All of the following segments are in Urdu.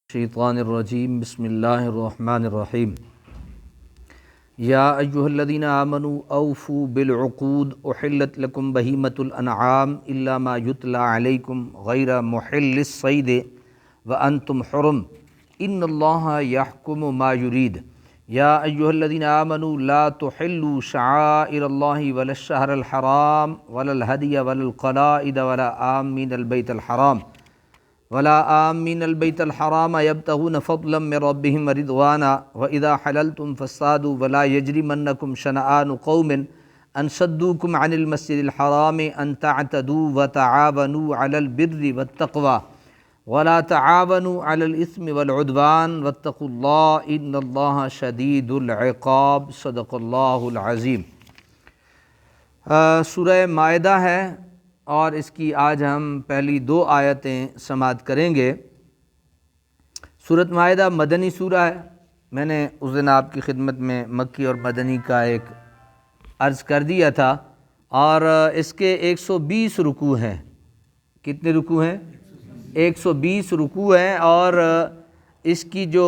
الشیطان الرجیم بسم اللہ الرحمن الرحیم یا ایہا الذین آمنوا اوفوا بالعقود احلت لکم بہیمۃ الانعام الا ما یتلی علیکم غیر محل الصید وانتم حرم ان اللہ یحکم ما یرید یا ایہا الذین آمنوا لا تحلوا شعائر اللہ ولا الشہر الحرام ولا الہدی ولا القلائد ولا آمین البیت الحرام ولا آمین البیت الحرام یبتغون فضلا من ربهم ورضوانا وإذا حللتم فاصطادوا ولا یجرمنکم شنآن قوم ان صدوکم عن المسجد الحرام ان تعتدوا وتعاونوا علی البر والتقوى ولا تعاونوا علی الاثم والعدوان واتقوا اللہ ان اللہ شدید العقاب صدق اللہ العظیم۔ سورہ مائدہ ہے اور اس کی آج ہم پہلی 2 آیتیں سماعت کریں گے۔ سورۃ مائدہ مدنی سورہ ہے۔ میں نے اس دن آپ کی خدمت میں مکی اور مدنی کا ایک عرض کر دیا تھا، اور اس کے 120 رکوع ہیں۔ کتنے رکوع ہیں؟ 120 رکوع ہیں، اور اس کی جو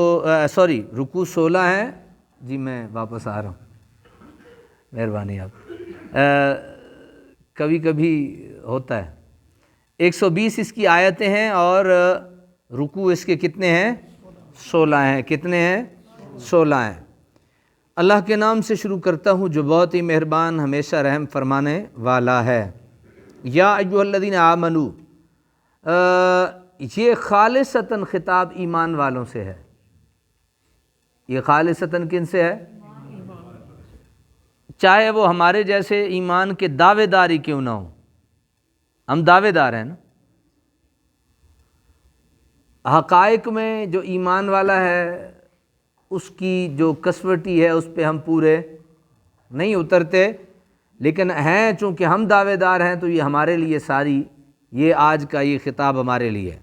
رکوع 16 ہیں۔ جی میں واپس آ رہا ہوں، مہربانی آپ، کبھی کبھی ہوتا ہے۔ 120 اس کی آیتیں ہیں اور رکوع اس کے کتنے ہیں؟ 16 ہیں۔ کتنے ہیں؟ 16 ہیں۔ اللہ کے نام سے شروع کرتا ہوں جو بہت ہی مہربان، ہمیشہ رحم فرمانے والا ہے۔ یا ایھا الذین آمنوا، یہ خالصتاً خطاب ایمان والوں سے ہے۔ یہ خالصتاً کن سے ہے؟ چاہے وہ ہمارے جیسے ایمان کے دعوے داری کیوں نہ ہوں، ہم دعوے دار ہیں نا۔ حقائق میں جو ایمان والا ہے اس کی جو کسوٹی ہے اس پہ ہم پورے نہیں اترتے، لیکن ہیں چونکہ ہم دعوے دار ہیں تو یہ ہمارے لیے ساری، یہ آج کا یہ خطاب ہمارے لیے ہے۔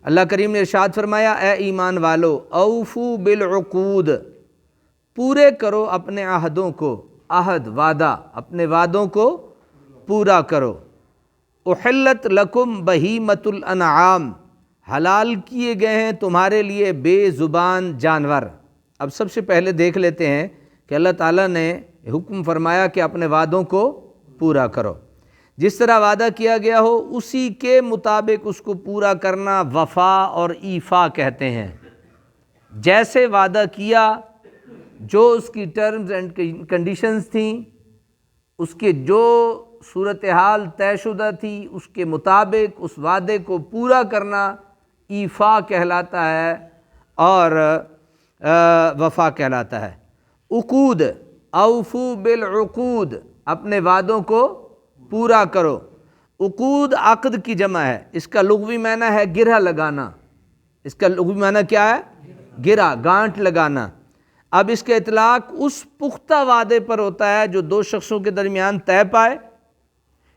اللہ کریم نے ارشاد فرمایا، اے ایمان والو اوفو بالعقود، پورے کرو اپنے عہدوں کو، عہد وعدہ، اپنے وعدوں کو پورا کرو۔ احلت لکم بہیمۃ الانعام، حلال کیے گئے ہیں تمہارے لیے بے زبان جانور۔ اب سب سے پہلے دیکھ لیتے ہیں کہ اللہ تعالیٰ نے حکم فرمایا کہ اپنے وعدوں کو پورا کرو، جس طرح وعدہ کیا گیا ہو اسی کے مطابق اس کو پورا کرنا وفا اور ایفا کہتے ہیں۔ جیسے وعدہ کیا، جو اس کی ٹرمز اینڈ کنڈیشنز تھیں، اس کے جو صورتحال طے شدہ تھی، اس کے مطابق اس وعدے کو پورا کرنا ایفا کہلاتا ہے اور وفا کہلاتا ہے۔ عقود، اوفو بالعقود، اپنے وعدوں کو پورا کرو۔ عقود عقد کی جمع ہے، اس کا لغوی معنی ہے گرہ لگانا۔ اس کا لغوی معنی کیا ہے؟ گرہ، گانٹھ لگانا۔ اب اس کا اطلاق اس پختہ وعدے پر ہوتا ہے جو 2 شخصوں کے درمیان طے پائے۔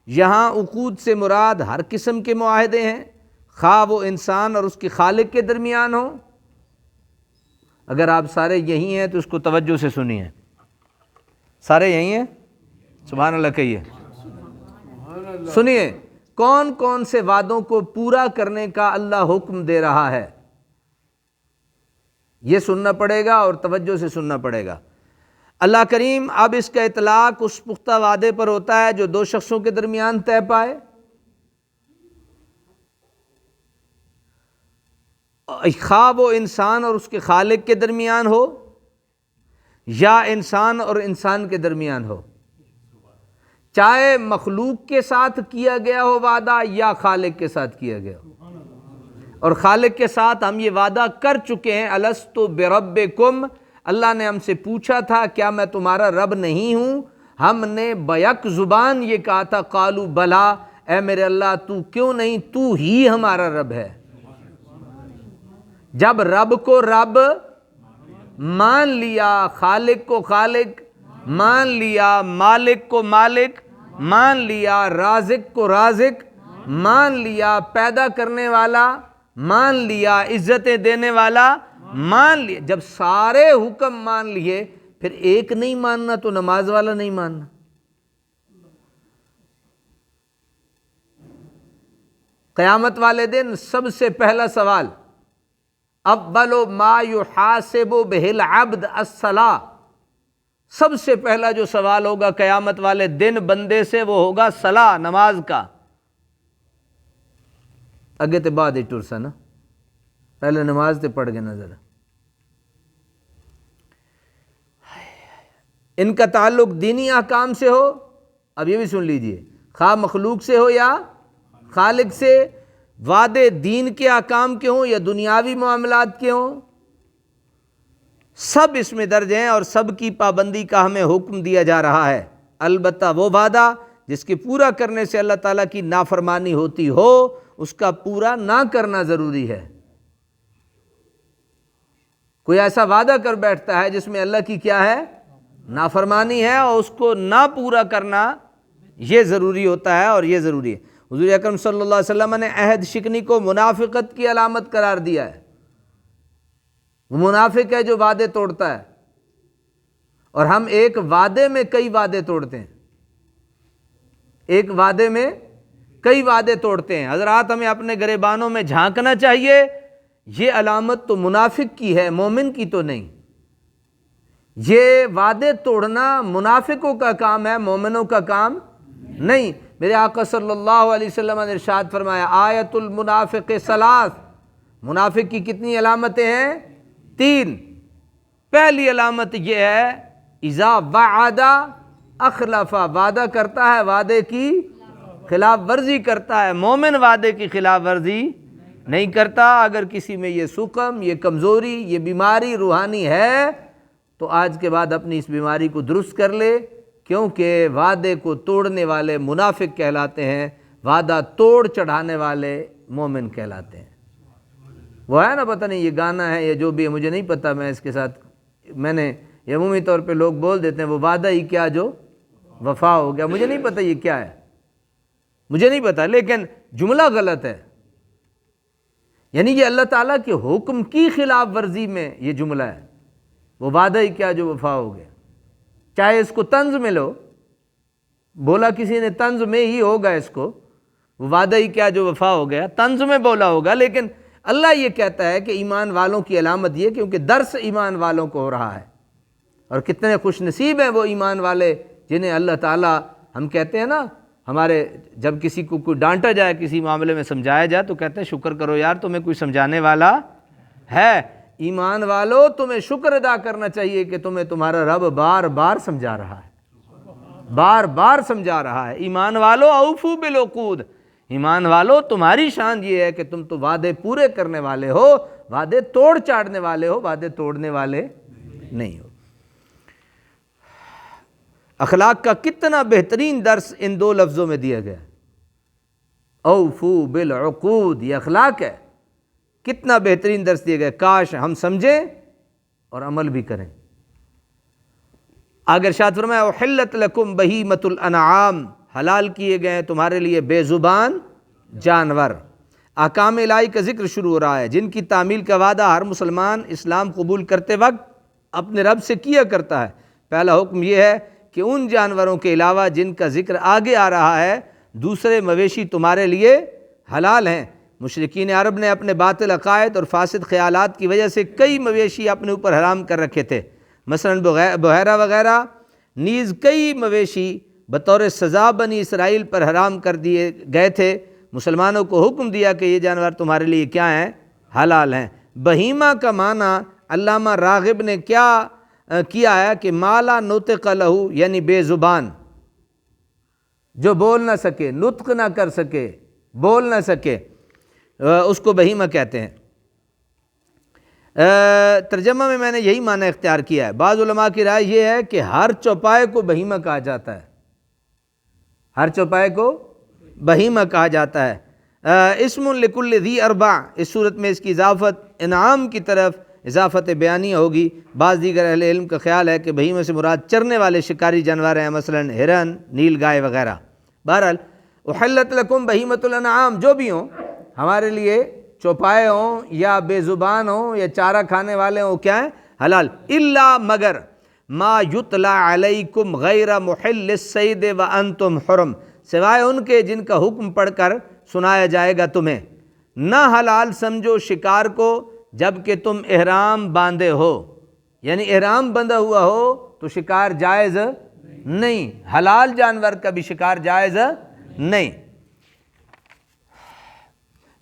یہاں عقود سے مراد ہر قسم کے معاہدے ہیں، خواہ وہ انسان اور اس کے خالق کے درمیان ہوں۔ اگر آپ سارے یہی ہیں تو اس کو توجہ سے سنیے۔ سارے یہی ہیں؟ سبحان اللہ کہیے۔ سنیے، کون کون سے وعدوں کو پورا کرنے کا اللہ حکم دے رہا ہے، یہ سننا پڑے گا اور توجہ سے سننا پڑے گا۔ اللہ کریم اب اس کا اطلاق اس پختہ وعدے پر ہوتا ہے جو 2 شخصوں کے درمیان طے پائے، خواہ وہ انسان اور اس کے خالق کے درمیان ہو یا انسان اور انسان کے درمیان ہو، چاہے مخلوق کے ساتھ کیا گیا ہو وعدہ یا خالق کے ساتھ کیا گیا ہو۔ اور خالق کے ساتھ ہم یہ وعدہ کر چکے ہیں، الست بربکم، اللہ نے ہم سے پوچھا تھا کیا میں تمہارا رب نہیں ہوں؟ ہم نے بیک زبان یہ کہا تھا، قالوا بلا، اے میرے اللہ تو کیوں نہیں، تو ہی ہمارا رب ہے۔ جب رب کو رب مان لیا، خالق کو خالق مان لیا، مالک کو مالک مان لیا، رازق کو رازق مان لیا، پیدا کرنے والا مان لیا، عزتیں دینے والا مان لیا، جب سارے حکم مان لیے پھر ایک نہیں ماننا تو نماز والا نہیں ماننا۔ قیامت والے دن سب سے پہلا سوال اول ما یحاسب بہ العبد الصلاۃ، سب سے پہلا جو سوال ہوگا قیامت والے دن بندے سے وہ ہوگا صلاۃ، نماز کا۔ اگے تے بعد ہی ٹرسا نا، پہلے نماز تے پڑھ کے نظر۔ ان کا تعلق دینی احکام سے ہو، اب یہ بھی سن لیجئے، خواہ مخلوق سے ہو یا خالق سے، وعدے دین کے احکام کے ہوں یا دنیاوی معاملات کے ہوں، سب اس میں درج ہیں اور سب کی پابندی کا ہمیں حکم دیا جا رہا ہے۔ البتہ وہ وعدہ جس کے پورا کرنے سے اللہ تعالیٰ کی نافرمانی ہوتی ہو، اس کا پورا نہ کرنا ضروری ہے۔ کوئی ایسا وعدہ کر بیٹھتا ہے جس میں اللہ کی کیا ہے؟ نافرمانی ہے، اور اس کو نہ پورا کرنا یہ ضروری ہوتا ہے، اور یہ ضروری ہے۔ حضور اکرم صلی اللہ علیہ وسلم نے عہد شکنی کو منافقت کی علامت قرار دیا ہے۔ وہ منافق ہے جو وعدے توڑتا ہے، اور ہم ایک وعدے میں کئی وعدے توڑتے ہیں، ایک وعدے میں کئی وعدے توڑتے ہیں۔ حضرات ہمیں اپنے گریبانوں میں جھانکنا چاہیے، یہ علامت تو منافق کی ہے، مومن کی تو نہیں۔ یہ وعدے توڑنا منافقوں کا کام ہے، مومنوں کا کام نہیں۔ میرے آقا صلی اللہ علیہ وسلم نے ارشاد فرمایا، آیت المنافق ثلاث، منافق کی کتنی علامتیں ہیں؟ 3۔ پہلی علامت یہ ہے، اذا وعد اخلف، وعدہ کرتا ہے وعدے کی خلاف ورزی کرتا ہے۔ مومن وعدے کی خلاف ورزی نہیں کرتا۔ اگر کسی میں یہ سقم، یہ کمزوری، یہ بیماری روحانی ہے تو آج کے بعد اپنی اس بیماری کو درست کر لے، کیونکہ وعدے کو توڑنے والے منافق کہلاتے ہیں، وعدہ توڑ چڑھانے والے مومن کہلاتے ہیں۔ وہ ہے نا، پتہ نہیں یہ گانا ہے یا جو بھی ہے، مجھے نہیں پتہ، میں اس کے ساتھ میں نے عمومی طور پہ لوگ بول دیتے ہیں وہ وعدہ ہی کیا جو وفا ہو گیا، مجھے نہیں پتہ یہ کیا ہے، مجھے نہیں پتہ، لیکن جملہ غلط ہے۔ یعنی یہ اللہ تعالیٰ کے حکم کی خلاف ورزی میں یہ جملہ ہے، وہ وعدہ ہی کیا جو وفا ہو گیا۔ چاہے اس کو طنز میں لو، بولا کسی نے طنز میں ہی ہوگا، اس کو وہ وعدہ ہی کیا جو وفا ہو گیا، طنز میں بولا ہوگا، لیکن اللہ یہ کہتا ہے کہ ایمان والوں کی علامت یہ، کیونکہ درس ایمان والوں کو ہو رہا ہے، اور کتنے خوش نصیب ہیں وہ ایمان والے جنہیں اللہ تعالیٰ، ہم کہتے ہیں نا، ہمارے جب کسی کو کوئی ڈانٹا جائے، کسی معاملے میں سمجھایا جائے تو کہتے ہیں شکر کرو یار تمہیں کوئی سمجھانے والا ہے۔ ایمان والو، تمہیں شکر ادا کرنا چاہیے کہ تمہیں تمہارا رب بار بار سمجھا رہا ہے، بار بار سمجھا رہا ہے۔ ایمان والو اوفو بالعقود، ایمان والو تمہاری شان یہ ہے کہ تم تو وعدے پورے کرنے والے ہو، وعدے توڑ چاڑنے والے ہو، وعدے توڑنے والے نہیں ہو۔ اخلاق کا کتنا بہترین درس ان 2 لفظوں میں دیا گیا، اوفو بالعقود، یہ اخلاق ہے، کتنا بہترین درس دیا گیا، کاش ہم سمجھیں اور عمل بھی کریں۔ آگے ارشاد فرمایا، احلت لکم بہیمۃ الانعام، حلال کیے گئے تمہارے لیے بے زبان جانور۔ احکام الہی کا ذکر شروع ہو رہا ہے جن کی تعمیل کا وعدہ ہر مسلمان اسلام قبول کرتے وقت اپنے رب سے کیا کرتا ہے۔ پہلا حکم یہ ہے کہ ان جانوروں کے علاوہ جن کا ذکر آگے آ رہا ہے، دوسرے مویشی تمہارے لیے حلال ہیں۔ مشرکین عرب نے اپنے باطل عقائد اور فاسد خیالات کی وجہ سے کئی مویشی اپنے اوپر حرام کر رکھے تھے، مثلاً بحیرہ وغیرہ، نیز کئی مویشی بطور سزا بنی اسرائیل پر حرام کر دیے گئے تھے۔ مسلمانوں کو حکم دیا کہ یہ جانور تمہارے لیے کیا ہیں؟ حلال ہیں۔ بہیمہ کا معنی علامہ راغب نے کیا ہے کہ مالا نطق لہو، یعنی بے زبان، جو بول نہ سکے، نطق نہ کر سکے، بول نہ سکے، اس کو بہیمہ کہتے ہیں۔ ترجمہ میں نے یہی معنی اختیار کیا ہے۔ بعض علماء کی رائے یہ ہے کہ ہر چوپائے کو بہیمہ کہا جاتا ہے، ہر چوپائے کو بہیمہ کہا جاتا ہے۔ اسم لکل ذی اربع، اس صورت میں اس کی اضافت انعام کی طرف اضافت بیانیہ ہوگی۔ بعض دیگر اہل علم کا خیال ہے کہ بہیمہ سے مراد چرنے والے شکاری جانور ہیں، مثلاً ہرن، نیل گائے وغیرہ۔ بہرحال احلت لکم بہیمۃ الانعام، جو بھی ہوں، ہمارے لیے چوپائے ہوں یا بے زبان ہوں یا چارہ کھانے والے ہوں، کیا ہیں؟ حلال۔ الا، مگر، ما یتلا علیکم غیر محل الصید وانتم حرم، سوائے ان کے جن کا حکم پڑھ کر سنایا جائے گا تمہیں۔ نہ حلال سمجھو شکار کو جب کہ تم احرام باندھے ہو، یعنی احرام بندھا ہوا ہو تو شکار جائز نہیں، حلال جانور کا بھی شکار جائز نہیں۔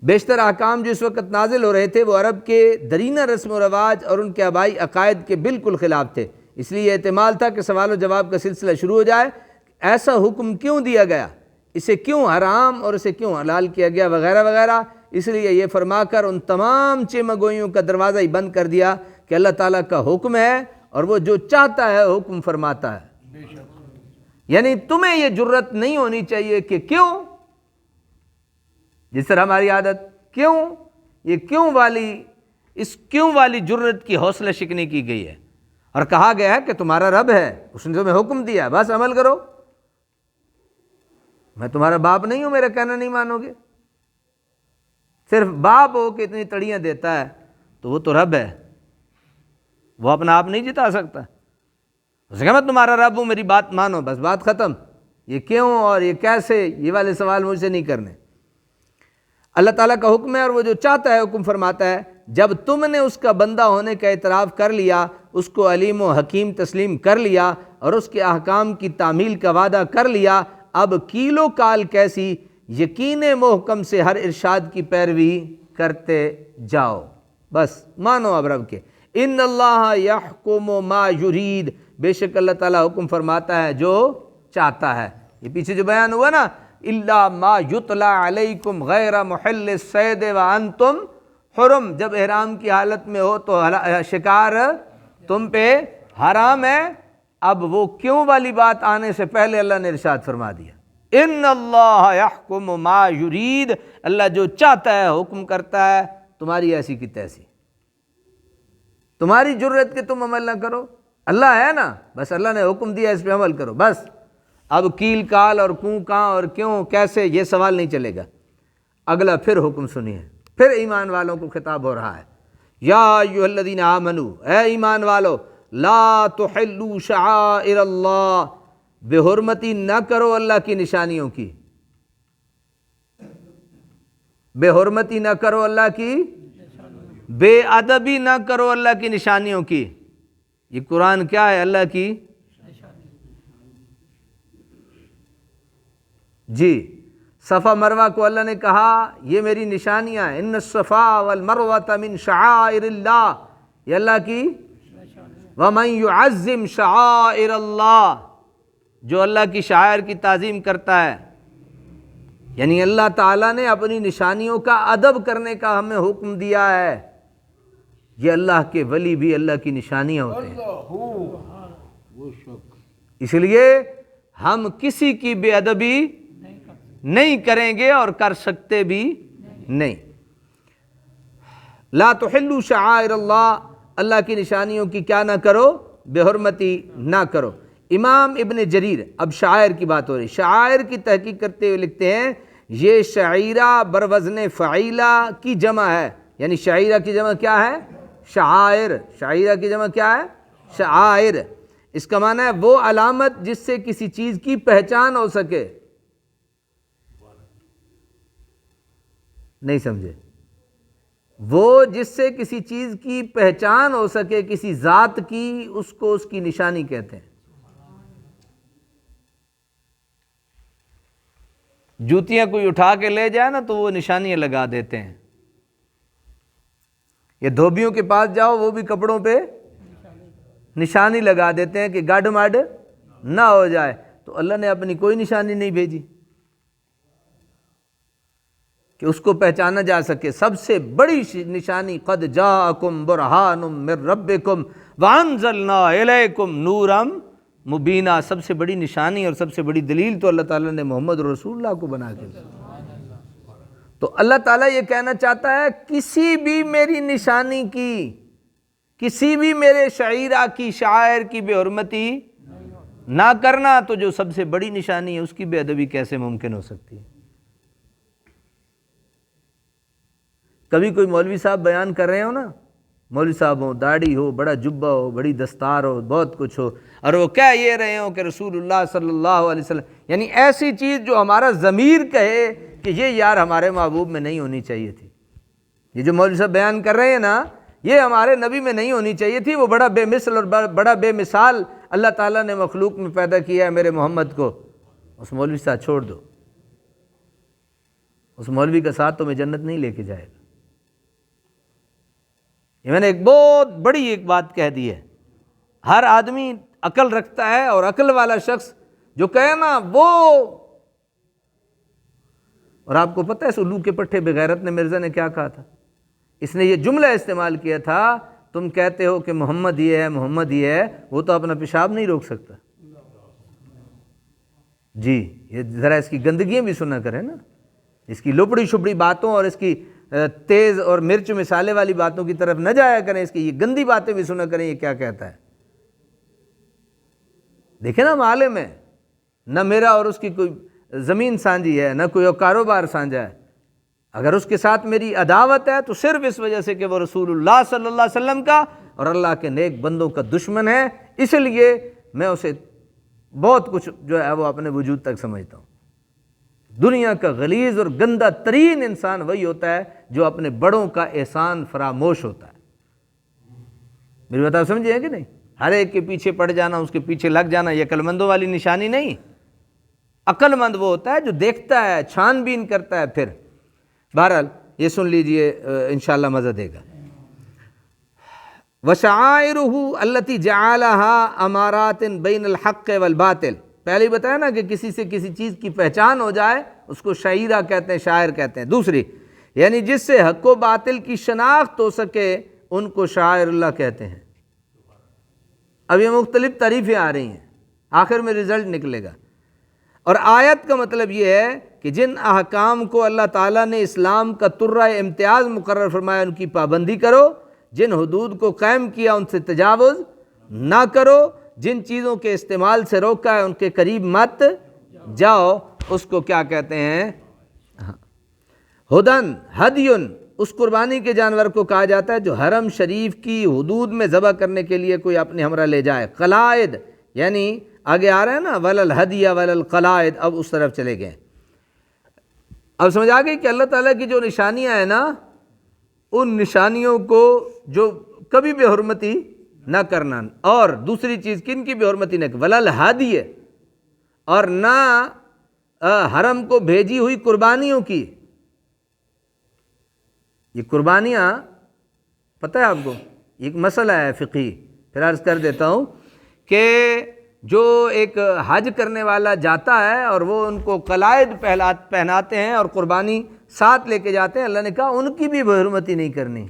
بیشتر احکام جو اس وقت نازل ہو رہے تھے وہ عرب کے درینہ رسم و رواج اور ان کے آبائی عقائد کے بالکل خلاف تھے، اس لیے احتمال تھا کہ سوال و جواب کا سلسلہ شروع ہو جائے، ایسا حکم کیوں دیا گیا، اسے کیوں حرام اور اسے کیوں حلال کیا گیا وغیرہ وغیرہ۔ اس لیے یہ فرما کر ان تمام چمگوئیوں کا دروازہ ہی بند کر دیا کہ اللہ تعالیٰ کا حکم ہے اور وہ جو چاہتا ہے حکم فرماتا ہے، یعنی تمہیں یہ جرت نہیں ہونی چاہیے کہ کیوں، جس طرح ہماری عادت کیوں، یہ کیوں والی جرت کی حوصلہ شکنی کی گئی ہے، اور کہا گیا ہے کہ تمہارا رب ہے، اس نے تمہیں حکم دیا، بس عمل کرو، میں تمہارا باپ نہیں ہوں میرا کہنا نہیں مانو گے، صرف باپ ہو کہ اتنی تڑیاں دیتا ہے تو وہ تو رب ہے، وہ اپنا آپ نہیں جتا سکتا، اس نے کہا میں تمہارا رب ہوں میری بات مانو، بس بات ختم، یہ کیوں اور یہ کیسے یہ والے سوال مجھ سے نہیں کرنے۔ اللہ تعالیٰ کا حکم ہے اور وہ جو چاہتا ہے حکم فرماتا ہے۔ جب تم نے اس کا بندہ ہونے کا اعتراف کر لیا، اس کو علیم و حکیم تسلیم کر لیا اور اس کے احکام کی تعمیل کا وعدہ کر لیا، اب کیل و کال کیسی، یقین محکم سے ہر ارشاد کی پیروی کرتے جاؤ، بس مانو اب رب کے۔ ان اللہ یحکم ما یرید، بے شک اللہ تعالیٰ حکم فرماتا ہے جو چاہتا ہے۔ یہ پیچھے جو بیان ہوا نا، الا ما یتلی علیکم غیر محل الصید وانتم حرم، جب احرام کی حالت میں ہو تو شکار تم پہ حرام ہے، اب وہ کیوں والی بات آنے سے پہلے اللہ نے ارشاد فرما دیا، ان اللہ یحکم ما یرید، اللہ جو چاہتا ہے حکم کرتا ہے، تمہاری ایسی کی تیسی، تمہاری جرت کہ تم عمل نہ کرو، اللہ ہے نا، بس اللہ نے حکم دیا اس پہ عمل کرو، بس اب کیل کال اور کوں کہاں اور کیوں کیسے یہ سوال نہیں چلے گا۔ اگلا پھر حکم سنیے، پھر ایمان والوں کو خطاب ہو رہا ہے، یا ایھا الذین آمنو، اے ایمان والو، لا تحلوا شعائر اللہ، بے حرمتی نہ کرو اللہ کی نشانیوں کی، بے حرمتی نہ کرو اللہ کی، بے ادبی نہ کرو اللہ کی نشانیوں کی۔ یہ قرآن کیا ہے؟ اللہ کی جی، صفا مروہ کو اللہ نے کہا یہ میری نشانیاں ہیں، ان الصفا والمروہ من شعائر اللہ، یہ اللہ کی، ومن يعظم شعائر اللہ، جو اللہ کی شعائر کی تعظیم کرتا ہے، یعنی اللہ تعالیٰ نے اپنی نشانیوں کا ادب کرنے کا ہمیں حکم دیا ہے۔ یہ اللہ کے ولی بھی اللہ کی نشانیاں ہوتے ہیں، اس لیے ہم کسی کی بے ادبی نہیں کریں گے اور کر سکتے بھی نہیں۔ لا تحلوا شعائر اللہ، اللہ کی نشانیوں کی کیا نہ کرو؟ بے حرمتی نہ کرو۔ امام ابن جریر، اب شعائر کی بات ہو رہی، شعائر کی تحقیق کرتے ہوئے لکھتے ہیں یہ شعیرہ بروزن فعیلہ کی جمع ہے، یعنی شعیرہ کی جمع کیا ہے؟ شعائر، شعیرہ کی جمع کیا ہے؟ شعائر، اس کا معنی ہے وہ علامت جس سے کسی چیز کی پہچان ہو سکے، نہیں سمجھے؟ وہ جس سے کسی چیز کی پہچان ہو سکے، کسی ذات کی، اس کو اس کی نشانی کہتے ہیں۔ جوتیاں کوئی اٹھا کے لے جائے نا تو وہ نشانیاں لگا دیتے ہیں، یہ دھوبیوں کے پاس جاؤ وہ بھی کپڑوں پہ نشانی لگا دیتے ہیں کہ گڈ مڈ نہ ہو جائے، تو اللہ نے اپنی کوئی نشانی نہیں بھیجی کہ اس کو پہچانا جا سکے۔ سب سے بڑی نشانی قد جاءکم برہان من ربکم وانزلنا الیکم نورا مبینہ، سب سے بڑی نشانی اور سب سے بڑی دلیل تو اللہ تعالیٰ نے محمد رسول اللہ کو بنا کے دیا۔ تو اللہ تعالیٰ یہ کہنا چاہتا ہے کسی بھی میری نشانی کی، کسی بھی میرے شعیرہ کی، شاعر کی بے حرمتی نہ کرنا، تو جو سب سے بڑی نشانی ہے اس کی بے ادبی کیسے ممکن ہو سکتی ہے؟ کبھی کوئی مولوی صاحب بیان کر رہے ہو نا، مولوی صاحب ہو، داڑھی ہو، بڑا جبہ ہو، بڑی دستار ہو، بہت کچھ ہو، اور وہ کہہ یہ رہے ہوں کہ رسول اللہ صلی اللہ علیہ وسلم، یعنی ایسی چیز جو ہمارا ضمیر کہے کہ یہ یار ہمارے محبوب میں نہیں ہونی چاہیے تھی۔ یہ جو مولوی صاحب بیان کر رہے ہیں نا، یہ ہمارے نبی میں نہیں ہونی چاہیے تھی، وہ بڑا بے مثل اور بڑا بے مثال اللہ تعالیٰ نے مخلوق میں پیدا کیا ہے میرے محمد کو۔ اس مولوی سے ساتھ چھوڑ دو، اس مولوی کا ساتھ تمہیں جنت نہیں لے کے جائے گا۔ یہ میں نے ایک بہت بڑی ایک بات کہہ دی ہے، ہر آدمی عقل رکھتا ہے، اور عقل والا شخص جو کہے نا وہ، اور آپ کو پتہ ہے اس الو کے پٹھے بغیرت نے مرزا نے کیا کہا تھا؟ اس نے یہ جملہ استعمال کیا تھا، تم کہتے ہو کہ محمد یہ ہے، محمد یہ ہے، وہ تو اپنا پیشاب نہیں روک سکتا۔ جی یہ ذرا اس کی گندگیاں بھی سنا کریں نا، اس کی لپڑی شپڑی باتوں اور اس کی تیز اور مرچ مسالے والی باتوں کی طرف نہ جایا کریں، اس کی یہ گندی باتیں بھی سنا کریں یہ کیا کہتا ہے۔ دیکھیں نا ہم عالم ہے، نہ میرا اور اس کی کوئی زمین سانجھی ہے، نہ کوئی کاروبار سانجھا ہے، اگر اس کے ساتھ میری عداوت ہے تو صرف اس وجہ سے کہ وہ رسول اللہ صلی اللہ علیہ وسلم کا اور اللہ کے نیک بندوں کا دشمن ہے، اس لیے میں اسے بہت کچھ جو ہے وہ اپنے وجود تک سمجھتا ہوں۔ دنیا کا غلیظ اور گندہ ترین انسان وہی ہوتا ہے جو اپنے بڑوں کا احسان فراموش ہوتا ہے۔ میری بات آپ سمجھے ہیں کہ نہیں؟ ہر ایک کے پیچھے پڑ جانا، اس کے پیچھے لگ جانا، یہ عقل مندوں والی نشانی نہیں۔ عقل مند وہ ہوتا ہے جو دیکھتا ہے، چھان بین کرتا ہے۔ پھر بہرحال یہ سن لیجئے، انشاءاللہ مزہ دے گا۔ وَشَعَائِرُهُ الَّتِي جَعَلَهَا أَمَارَاتٍ بَيْنَ الْحَقِّ وَالْبَاطِلِ، پہلے ہی بتایا نا کہ کسی سے کسی چیز کی پہچان ہو جائے اس کو شعیرہ کہتے ہیں، شاعر کہتے ہیں۔ دوسری یعنی جس سے حق و باطل کی شناخت ہو سکے ان کو شاعر اللہ کہتے ہیں۔ اب یہ مختلف تعریفیں آ رہی ہیں، آخر میں رزلٹ نکلے گا۔ اور آیت کا مطلب یہ ہے کہ جن احکام کو اللہ تعالیٰ نے اسلام کا ترہ امتیاز مقرر فرمایا ان کی پابندی کرو، جن حدود کو قائم کیا ان سے تجاوز نہ کرو، جن چیزوں کے استعمال سے روکا ہے ان کے قریب مت جاؤ، اس کو کیا کہتے ہیں؟ ہدن ہدیون، اس قربانی کے جانور کو کہا جاتا ہے جو حرم شریف کی حدود میں ذبح کرنے کے لیے کوئی اپنے ہمراہ لے جائے۔ قلائد یعنی آگے آ رہا ہے نا، ولل ہدیہ ولل قلائد، اب اس طرف چلے گئے۔ اب سمجھ آ گئی کہ اللہ تعالیٰ کی جو نشانیاں ہیں نا، ان نشانیوں کو جو کبھی بے حرمتی نہ کرنا، اور دوسری چیز کن کی بے حرمتی نہ، ولل ہدیہ، اور نہ حرم کو بھیجی ہوئی قربانیوں کی۔ یہ قربانیاں پتہ ہے آپ کو ایک مسئلہ ہے فقہی، پھر عرض کر دیتا ہوں کہ جو ایک حج کرنے والا جاتا ہے اور وہ ان کو قلائد پہناتے ہیں اور قربانی ساتھ لے کے جاتے ہیں، اللہ نے کہا ان کی بھی بے حرمتی نہیں کرنی،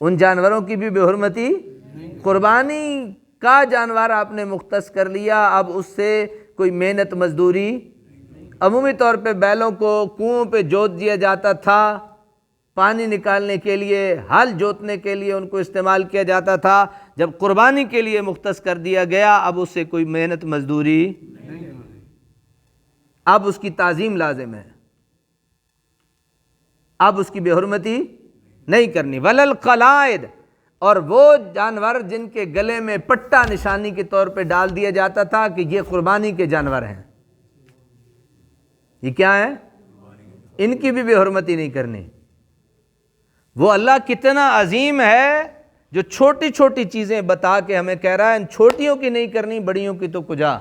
ان جانوروں کی بھی بے حرمتی۔ قربانی کا جانور آپ نے مختص کر لیا، اب اس سے کوئی محنت مزدوری، عمومی طور پہ بیلوں کو کنووں پہ جوت دیا جاتا تھا، پانی نکالنے کے لیے، ہل جوتنے کے لیے ان کو استعمال کیا جاتا تھا۔ جب قربانی کے لیے مختص کر دیا گیا اب اس سے کوئی محنت مزدوری، اب اس کی تعظیم لازم ہے، اب اس کی بے حرمتی نہیں کرنی۔ ولل قلائد، اور وہ جانور جن کے گلے میں پٹا نشانی کے طور پہ ڈال دیا جاتا تھا کہ یہ قربانی کے جانور ہیں، یہ کیا ہے؟ ان کی بھی بے حرمتی نہیں کرنی۔ وہ اللہ کتنا عظیم ہے جو چھوٹی چھوٹی چیزیں بتا کے ہمیں کہہ رہا ہے ان چھوٹیوں کی نہیں کرنی، بڑیوں کی تو کجا۔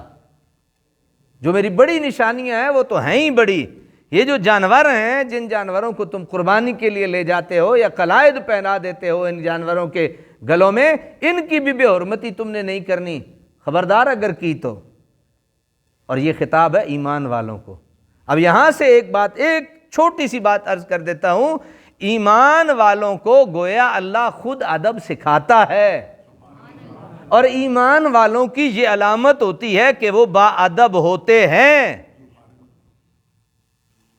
جو میری بڑی نشانیاں ہیں وہ تو ہیں ہی بڑی، یہ جو جانور ہیں جن جانوروں کو تم قربانی کے لیے لے جاتے ہو یا قلائد پہنا دیتے ہو ان جانوروں کے گلوں میں، ان کی بھی بے حرمتی تم نے نہیں کرنی، خبردار اگر کی تو۔ اور یہ خطاب ہے ایمان والوں کو۔ اب یہاں سے ایک چھوٹی سی بات عرض کر دیتا ہوں، ایمان والوں کو گویا اللہ خود ادب سکھاتا ہے، اور ایمان والوں کی یہ علامت ہوتی ہے کہ وہ با ادب ہوتے ہیں۔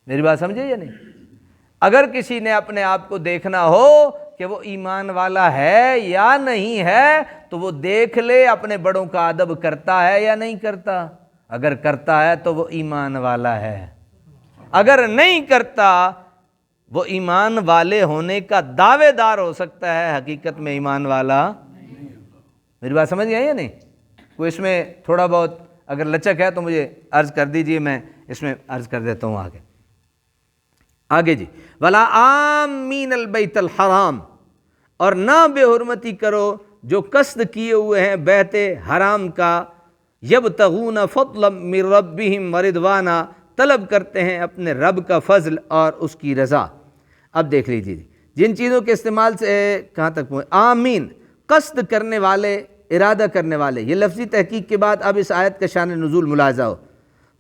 میری بات سمجھے یا نہیں؟ اگر کسی نے اپنے آپ کو دیکھنا ہو کہ وہ ایمان والا ہے یا نہیں ہے تو وہ دیکھ لے اپنے بڑوں کا ادب کرتا ہے یا نہیں کرتا۔ اگر کرتا ہے تو وہ ایمان والا ہے، اگر نہیں کرتا وہ ایمان والے ہونے کا دعوے دار ہو سکتا ہے، حقیقت میں ایمان والا۔ میری بات سمجھ گئے یا نہیں؟ کوئی اس میں تھوڑا بہت اگر لچک ہے تو مجھے عرض کر دیجئے، میں اس میں عرض کر دیتا ہوں آگے جی۔ ولا آمین البیت الحرام، اور نہ بے حرمتی کرو جو قصد کیے ہوئے ہیں بیت حرام کا، یبتغون فضلا من ربہم ورضوانا، طلب کرتے ہیں اپنے رب کا فضل اور اس کی رضا۔ اب دیکھ لیجیے جن چیزوں کے استعمال سے کہاں تک پہنچے، آمین، قصد کرنے والے، ارادہ کرنے والے، یہ لفظی تحقیق کے بعد اب اس آیت کا شان نزول ملاحظہ ہو۔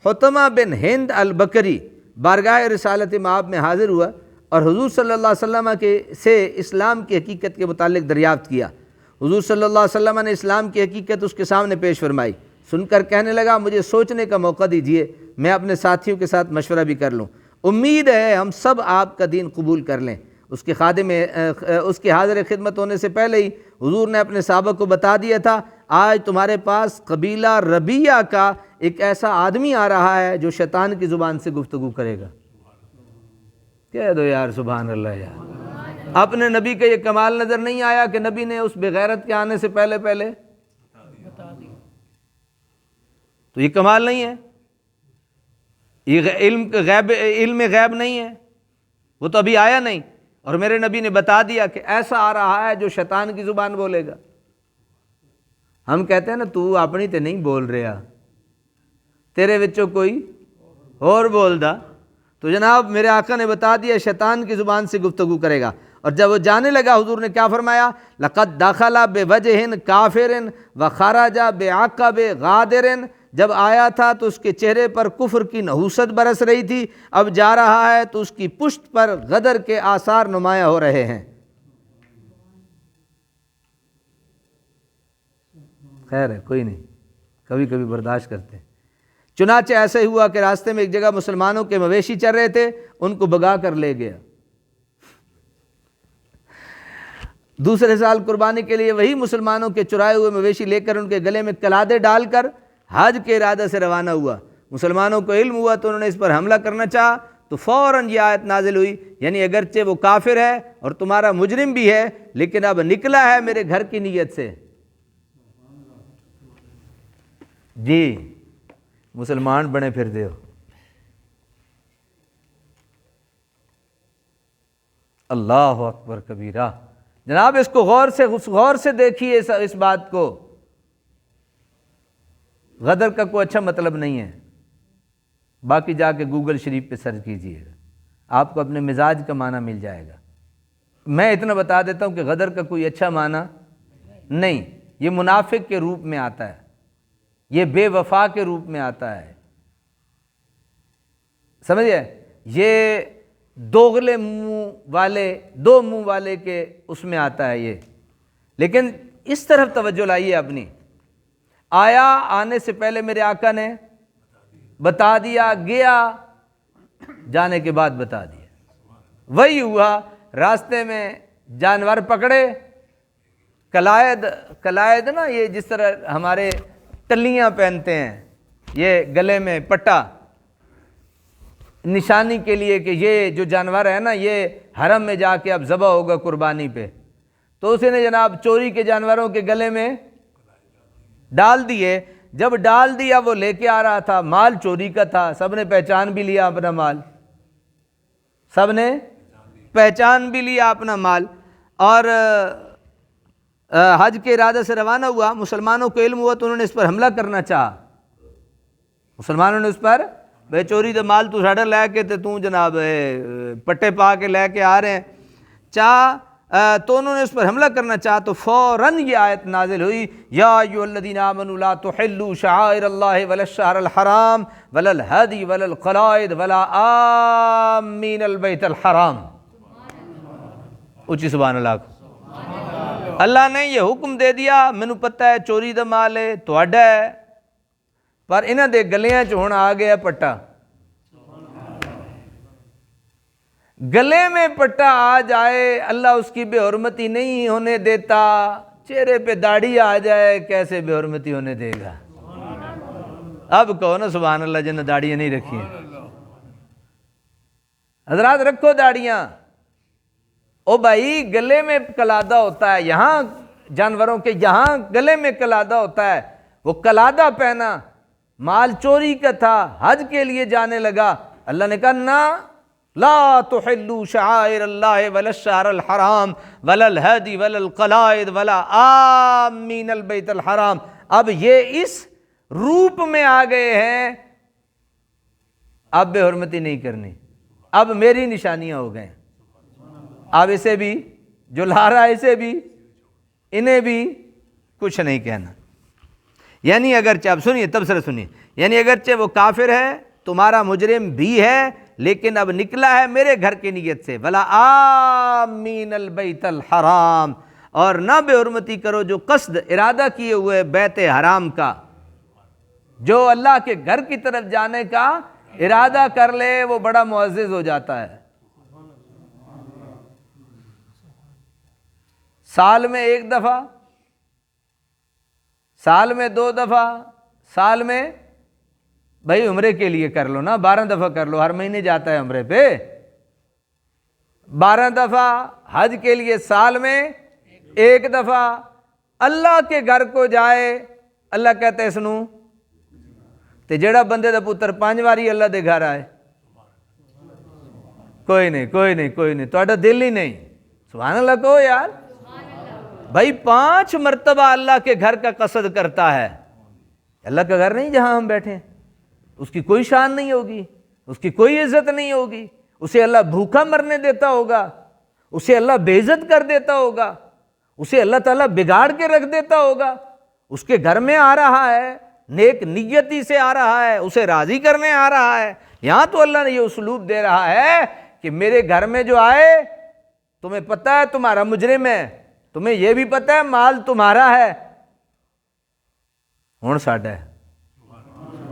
حطمہ بن ہند البکری بارگاہ رسالت مآب میں حاضر ہوا اور حضور صلی اللہ علیہ وسلم سے اسلام کی حقیقت کے متعلق دریافت کیا۔ حضور صلی اللہ علیہ وسلم نے اسلام کی حقیقت اس کے سامنے پیش فرمائی۔ سن کر کہنے لگا مجھے سوچنے کا موقع دیجئے، میں اپنے ساتھیوں کے ساتھ مشورہ بھی کر لوں، امید ہے ہم سب آپ کا دین قبول کر لیں۔ اس کے حاضر خدمت ہونے سے پہلے ہی حضور نے اپنے صحابہ کو بتا دیا تھا آج تمہارے پاس قبیلہ ربیہ کا ایک ایسا آدمی آ رہا ہے جو شیطان کی زبان سے گفتگو کرے گا۔ کہہ دو یار سبحان اللہ یار، اپنے نبی کا یہ کمال نظر نہیں آیا کہ نبی نے اس بغیرت کے آنے سے پہلے بتا دی؟ تو یہ کمال نہیں ہے؟ یہ علم غیب نہیں ہے؟ وہ تو ابھی آیا نہیں اور میرے نبی نے بتا دیا کہ ایسا آ رہا ہے جو شیطان کی زبان بولے گا۔ ہم کہتے ہیں نا تو اپنی تے نہیں بول رہا، تیرے وچوں کوئی اور بول دا، تو جناب میرے آقا نے بتا دیا شیطان کی زبان سے گفتگو کرے گا۔ اور جب وہ جانے لگا حضور نے کیا فرمایا؟ لقد دخل بوجہ کافر وخرج بعقب غادر، جب آیا تھا تو اس کے چہرے پر کفر کی نحوست برس رہی تھی، اب جا رہا ہے تو اس کی پشت پر غدر کے آثار نمایاں ہو رہے ہیں۔ خیر ہے کوئی نہیں، کبھی کبھی برداشت کرتے ہیں۔ چنانچہ ایسے ہوا کہ راستے میں ایک جگہ مسلمانوں کے مویشی چر رہے تھے، ان کو بگا کر لے گیا۔ دوسرے سال قربانی کے لیے وہی مسلمانوں کے چرائے ہوئے مویشی لے کر ان کے گلے میں قلادے ڈال کر حج کے ارادہ سے روانہ ہوا۔ مسلمانوں کو علم ہوا تو انہوں نے اس پر حملہ کرنا چاہا تو فوراً یہ آیت نازل ہوئی، یعنی اگرچہ وہ کافر ہے اور تمہارا مجرم بھی ہے لیکن اب نکلا ہے میرے گھر کی نیت سے۔ جی مسلمان بنے پھر دے ہو۔ اللہ اکبر کبیرہ۔ جناب اس کو غور سے دیکھیے، اس بات کو۔ غدر کا کوئی اچھا مطلب نہیں ہے، باقی جا کے گوگل شریف پہ سرچ کیجئے گا، آپ کو اپنے مزاج کا معنی مل جائے گا۔ میں اتنا بتا دیتا ہوں کہ غدر کا کوئی اچھا معنی نہیں، یہ منافق کے روپ میں آتا ہے، یہ بے وفا کے روپ میں آتا ہے، سمجھے؟ یہ دوغلے منہ والے، دو منہ والے کے اس میں آتا ہے یہ۔ لیکن اس طرف توجہ لائیے اپنی، آیا آنے سے پہلے میرے آقا نے بتا دیا، گیا جانے کے بعد بتا دیا۔ وہی ہوا، راستے میں جانور پکڑے، قلائد نا، یہ جس طرح ہمارے ٹلیاں پہنتے ہیں، یہ گلے میں پٹا، نشانی کے لیے کہ یہ جو جانور ہے نا یہ حرم میں جا کے اب ذبح ہوگا قربانی پہ، تو اس نے جناب چوری کے جانوروں کے گلے میں ڈال دیے۔ جب ڈال دیا وہ لے کے آ رہا تھا، مال چوری کا تھا، سب نے پہچان بھی لیا اپنا مال، سب نے پہچان بھی لیا اپنا مال، اور حج کے ارادے سے روانہ ہوا۔ مسلمانوں کو علم ہوا تو انہوں نے اس پر حملہ کرنا چاہا، مسلمانوں نے اس پر بے چوری دے مال تو ساڑھا لے کے تو جناب پٹے پا کے لے کے آ رہے ہیں تو انہوں نے اس پر حملہ کرنا چاہا تو فوراً یہ آیت نازل ہوئی، یا ایھا الذین آمنوا لا تحلوا شعائر اللہ ولا الشہر الحرام ولا الہدی ولا القلائد ولا آمین البیت الحرام۔ اونچی سبحان اللہ کو۔ اللہ نے یہ حکم دے دیا، مینوں پتہ ہے چوری دا مال ہے تہاڈا ہے، پر انہاں دے گلیاں چ ہن آ گیا پٹا، گلے میں پٹا آ جائے اللہ اس کی بے حرمتی نہیں ہونے دیتا، چہرے پہ داڑھی آ جائے کیسے بے حرمتی ہونے دے گا؟ اب کہو نا سبحان اللہ جن نے داڑیاں نہیں رکھی ہیں۔ حضرات رکھو داڑیاں، او بھائی گلے میں قلادہ ہوتا ہے، یہاں جانوروں کے یہاں گلے میں قلادہ ہوتا ہے، وہ قلادہ پہنا، مال چوری کا تھا، حج کے لیے جانے لگا، اللہ نے کہا نہ لا تحلوا شعائر اللہ ولا الشہر الحرام ولا الہدی ولا القلائد ولا آمین البیت الحرام. اب یہ اس روپ میں آ گئے ہیں، اب بے حرمتی نہیں کرنی، اب میری نشانیاں ہو گئے. اب اسے بھی جو لا رہا ہے اسے بھی، انہیں بھی کچھ نہیں کہنا. یعنی اگرچہ، اب سنیے تبصرہ سنیے، یعنی اگرچہ وہ کافر ہے، تمہارا مجرم بھی ہے، لیکن اب نکلا ہے میرے گھر کی نیت سے. ولا آمین البیت الحرام، اور نہ بے حرمتی کرو جو قصد ارادہ کیے ہوئے بیت حرام کا. جو اللہ کے گھر کی طرف جانے کا ارادہ کر لے وہ بڑا معزز ہو جاتا ہے. سال میں 1 دفعہ، سال میں 2 دفعہ، سال میں بھائی عمرے کے لیے کر لو نا، 12 دفعہ کر لو، ہر مہینے جاتا ہے عمرے پہ. 12 دفعہ حج کے لیے سال میں 1 دفعہ اللہ کے گھر کو جائے. اللہ کہتے ہیں سنو تے جیڑا بندے دا پتر 5 واری اللہ دے گھر آئے، کوئی نہیں کوئی نہیں کوئی نہیں، تو دل ہی نہیں. سبحان اللہ کہو یار. بھائی 5 مرتبہ اللہ کے گھر کا قصد کرتا ہے. اللہ کا گھر نہیں جہاں ہم بیٹھے ہیں، اس کی کوئی شان نہیں ہوگی، اس کی کوئی عزت نہیں ہوگی، اسے اللہ بھوکا مرنے دیتا ہوگا، اسے اللہ بے عزت کر دیتا ہوگا، اسے اللہ تعالیٰ بگاڑ کے رکھ دیتا ہوگا. اس کے گھر میں آ رہا ہے، نیک نیتی سے آ رہا ہے، اسے راضی کرنے آ رہا ہے. یہاں تو اللہ نے یہ اسلوب دے رہا ہے کہ میرے گھر میں جو آئے، تمہیں پتہ ہے تمہارا مجرم ہے، تمہیں یہ بھی پتہ ہے مال تمہارا ہے، ہن ساڈا ہے،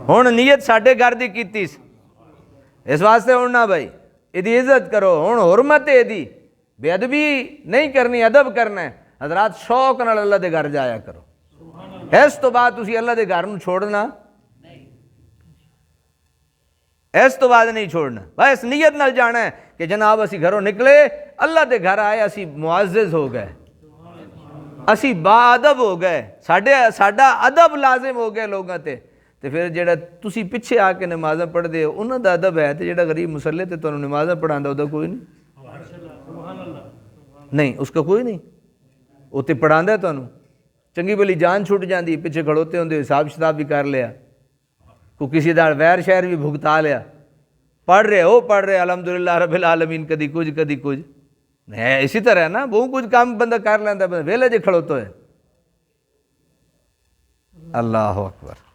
ہن نیت ساڈے گھر دی کیتی، اس واسطے ہن نہ بھائی ایدی عزت کرو، ہن حرمت ہے ایدی، بے ادبی نہیں کرنی، ادب کرنا ہے. حضرات شوق نال اللہ دے گھر جایا کرو. اس تو بعد تسی اللہ دے گھر نوں چھوڑنا، اس تو بعد نہیں چھوڑنا، بس نیت نال جانا ہے کہ جناب اسی گھروں نکلے، اللہ دے گھر آئے، اسی معزز ہو گئے، اسی با ادب ہو گئے، ساڈا ادب لازم ہو گئے لوگاں تے. تے پھر جڑا تسی پیچھے آ کے نمازاں پڑھ دے ہو انہاں دا ادب ہے، تے جڑا غریب مسلے تے تانوں نمازاں پڑھاندا اودا کوئی نہیں، نہیں اس کا کوئی نہیں، وہ تے پڑھاندا ہے تانوں. چنگی بلی جان چھٹ جاندی، پیچھے کھڑوتے ہوندے حساب شتاب بھی کر لیا، کو کسی دا ویر شہر بھی بھگتا لیا، پڑھ رہے الحمدللہ رب العالمین، کدی کچھ ہے. اسی طرح ہے نا، بہت کچھ کام بندہ کر لینا، ویلے جے کھڑوتا ہے. اللہ اکبر.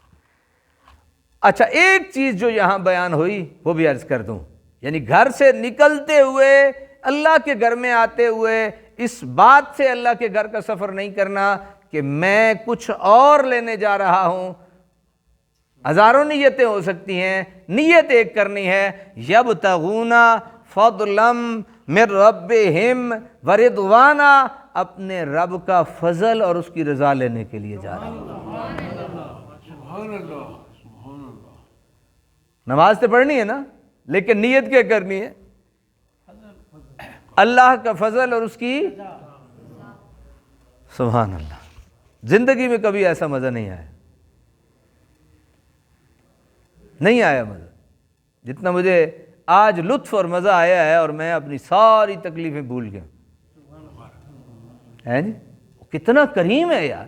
اچھا ایک چیز جو یہاں بیان ہوئی وہ بھی عرض کر دوں، یعنی گھر سے نکلتے ہوئے، اللہ کے گھر میں آتے ہوئے، اس بات سے اللہ کے گھر کا سفر نہیں کرنا کہ میں کچھ اور لینے جا رہا ہوں. ہزاروں نیتیں ہو سکتی ہیں، نیت ایک کرنی ہے، یبتغون فضلا من ربہم ورضوانا، اپنے رب کا فضل اور اس کی رضا لینے کے لیے جا رہا ہوں. نماز تو پڑھنی ہے نا، لیکن نیت کیا کرنی ہے؟ اللہ کا فضل اور اس کی، سبحان اللہ. زندگی میں کبھی ایسا مزہ نہیں آیا، نہیں آیا مزہ جتنا مجھے آج لطف اور مزہ آیا ہے، اور میں اپنی ساری تکلیفیں بھول گیا. ہے جی کتنا کریم ہے یار.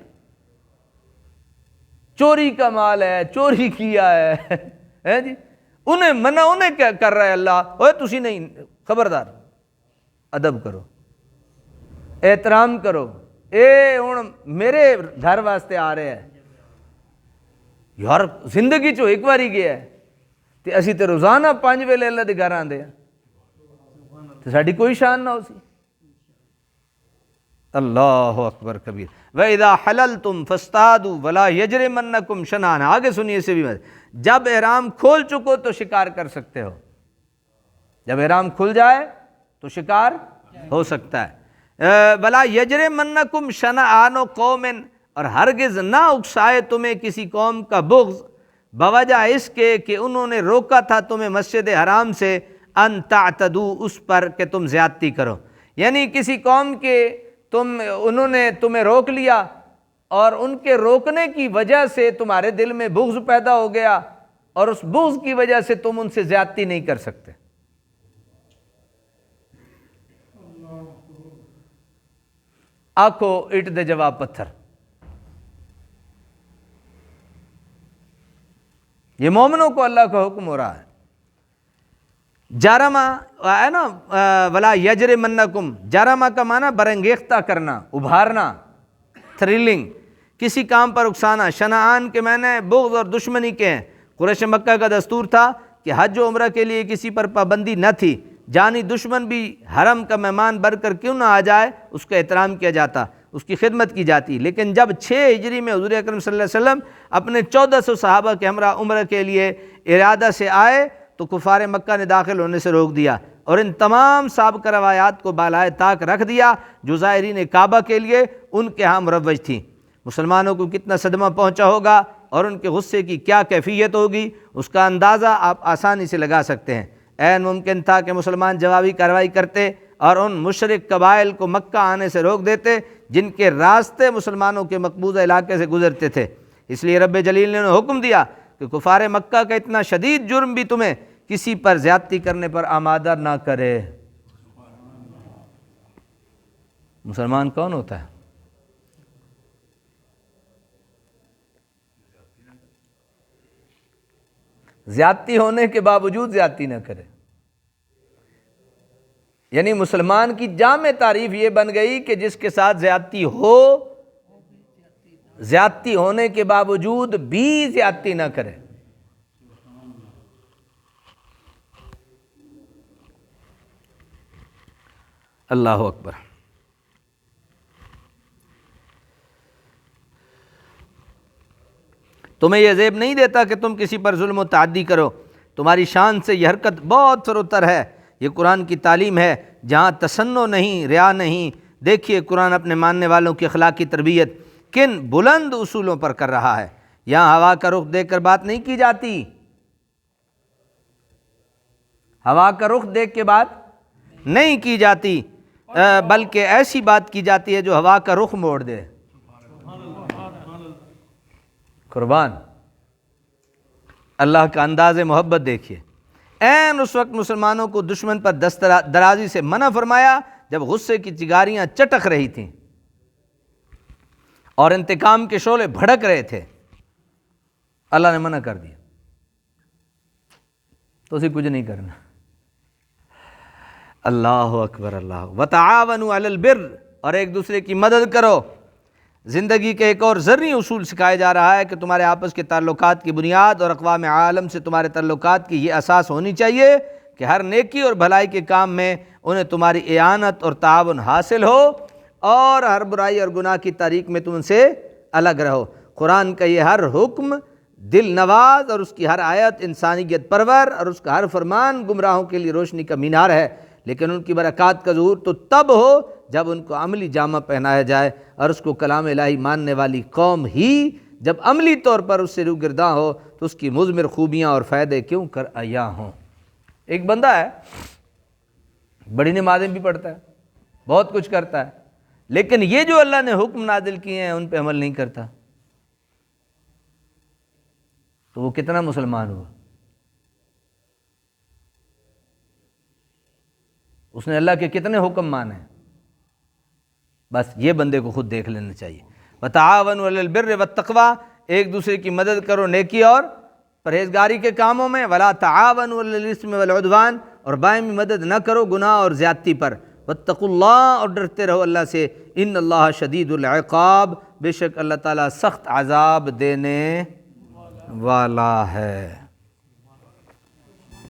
چوری کا مال ہے، چوری کیا ہے جی، انہیں منع انہیں کیا کر رہا ہے اللہ، اوے تسی نہیں، خبردار ادب کرو، احترام کرو. اے ہن میرے گھر واسطے آ رہے ہیں یار، زندگی چو ایک باری گیا ہے تے اسی تے روزانہ 5 ویلے اللہ دے گھر آندے ہیں، تے ساڈی کوئی شان نہ ہو سی. اللہ اکبر کبیر. وَإِذَا حَلَلْتُمْ فَاسْتَادُوا وَلَا يَجْرِمَنَّكُمْ شَنَآنُ. آگے سنیے اسے بھی، جب احرام کھول چکو تو شکار کر سکتے ہو، جب احرام کھل جائے تو شکار ہو سکتا ہے. وَلَا يَجْرِمَنَّكُمْ شَنَآنُ قَوْمٍ، اور ہرگز نہ اکسائے تمہیں کسی قوم کا بغض، بوجہ اس کے کہ انہوں نے روکا تھا تمہیں مسجد حرام سے، ان تعتدوا، اس پر کہ تم زیادتی کرو. یعنی کسی قوم کے انہوں نے تمہیں روک لیا، اور ان کے روکنے کی وجہ سے تمہارے دل میں بغض پیدا ہو گیا، اور اس بغض کی وجہ سے تم ان سے زیادتی نہیں کر سکتے. آکھو اٹ دے جواب پتھر۔ یہ مومنوں کو اللہ کا حکم ہو رہا ہے۔ جارما ہے نا، ولا یجرمنکم، جارما کا معنی برانگیختہ کرنا، ابھارنا، تھرلنگ، کسی کام پر اکسانا۔ شنعان کے معنی بغض اور دشمنی کے ہیں۔ قریش مکہ کا دستور تھا کہ حج و عمرہ کے لیے کسی پر پابندی نہ تھی، جانی دشمن بھی حرم کا مہمان بن کر کیوں نہ آ جائے اس کا احترام کیا جاتا، اس کی خدمت کی جاتی۔ لیکن جب 6 ہجری میں حضور اکرم صلی اللہ علیہ وسلم اپنے 1400 صحابہ کے ہمراہ عمرہ کے لیے ارادہ سے آئے تو کفار مکہ نے داخل ہونے سے روک دیا اور ان تمام سابقہ روایات کو بالائے طاق رکھ دیا جو زائرین کعبہ کے لیے ان کے ہاں مروج تھیں۔ مسلمانوں کو کتنا صدمہ پہنچا ہوگا اور ان کے غصے کی کیا کیفیت ہوگی، اس کا اندازہ آپ آسانی سے لگا سکتے ہیں۔ عین ممکن تھا کہ مسلمان جوابی کارروائی کرتے اور ان مشرک قبائل کو مکہ آنے سے روک دیتے جن کے راستے مسلمانوں کے مقبوضہ علاقے سے گزرتے تھے۔ اس لیے رب جلیل نے انہیں حکم دیا کہ کفار مکہ کا اتنا شدید جرم بھی تمہیں کسی پر زیادتی کرنے پر آمادہ نہ کرے۔ مسلمان کون ہوتا ہے؟ زیادتی ہونے کے باوجود زیادتی نہ کرے۔ یعنی مسلمان کی جامع تعریف یہ بن گئی کہ جس کے ساتھ زیادتی ہو، زیادتی ہونے کے باوجود بھی زیادتی نہ کرے۔ اللہ اکبر۔ تمہیں یہ عیب نہیں دیتا کہ تم کسی پر ظلم و تعدی کرو، تمہاری شان سے یہ حرکت بہت فراتر ہے۔ یہ قرآن کی تعلیم ہے جہاں تصنع نہیں، ریا نہیں۔ دیکھیے قرآن اپنے ماننے والوں کی اخلاقی تربیت کن بلند اصولوں پر کر رہا ہے۔ یہاں ہوا کا رخ دیکھ کر بات نہیں کی جاتی، ہوا کا رخ دیکھ کے بات نہیں کی جاتی، بلکہ ایسی بات کی جاتی ہے جو ہوا کا رخ موڑ دے۔ قربان اللہ کا انداز محبت دیکھیے۔ عین اس وقت مسلمانوں کو دشمن پر دست درازی سے منع فرمایا جب غصے کی چنگاریاں چٹک رہی تھیں اور انتقام کے شعلے بھڑک رہے تھے، اللہ نے منع کر دیا تو اسے کچھ نہیں کرنا۔ اللہ اکبر، اللہ۔ وتعاونوا علی البر، اور ایک دوسرے کی مدد کرو۔ زندگی کے ایک اور ذرعی اصول سکھایا جا رہا ہے کہ تمہارے آپس کے تعلقات کی بنیاد اور اقوام عالم سے تمہارے تعلقات کی یہ اساس ہونی چاہیے کہ ہر نیکی اور بھلائی کے کام میں انہیں تمہاری اعانت اور تعاون حاصل ہو اور ہر برائی اور گناہ کی تاریک میں تم ان سے الگ رہو۔ قرآن کا یہ ہر حکم دل نواز اور اس کی ہر آیت انسانیت پرور اور اس کا ہر فرمان گمراہوں کے لیے روشنی کا مینار ہے، لیکن ان کی برکات کا ظہور تو تب ہو جب ان کو عملی جامہ پہنایا جائے، اور اس کو کلام الہی ماننے والی قوم ہی جب عملی طور پر اس سے روگرداں ہو تو اس کی مضمر خوبیاں اور فائدے کیوں کر عیاں ہوں۔ ایک بندہ ہے، بڑی نمازیں بھی پڑھتا ہے، بہت کچھ کرتا ہے، لیکن یہ جو اللہ نے حکم نازل کیے ہیں ان پہ عمل نہیں کرتا، تو وہ کتنا مسلمان ہوا؟ اس نے اللہ کے کتنے حکم مانے؟ بس یہ بندے کو خود دیکھ لینا چاہیے۔ وتعاونوا علی البر والتقوی، ایک دوسرے کی مدد کرو نیکی اور پرہیزگاری کے کاموں میں۔ ولا تعاونوا علی الاثم والعدوان، اور باہمی مدد نہ کرو گناہ اور زیادتی پر۔ واتقوا اللہ، اور ڈرتے رہو اللہ سے۔ ان اللہ شدید العقاب، بے شک اللہ تعالیٰ سخت عذاب دینے والا ہے۔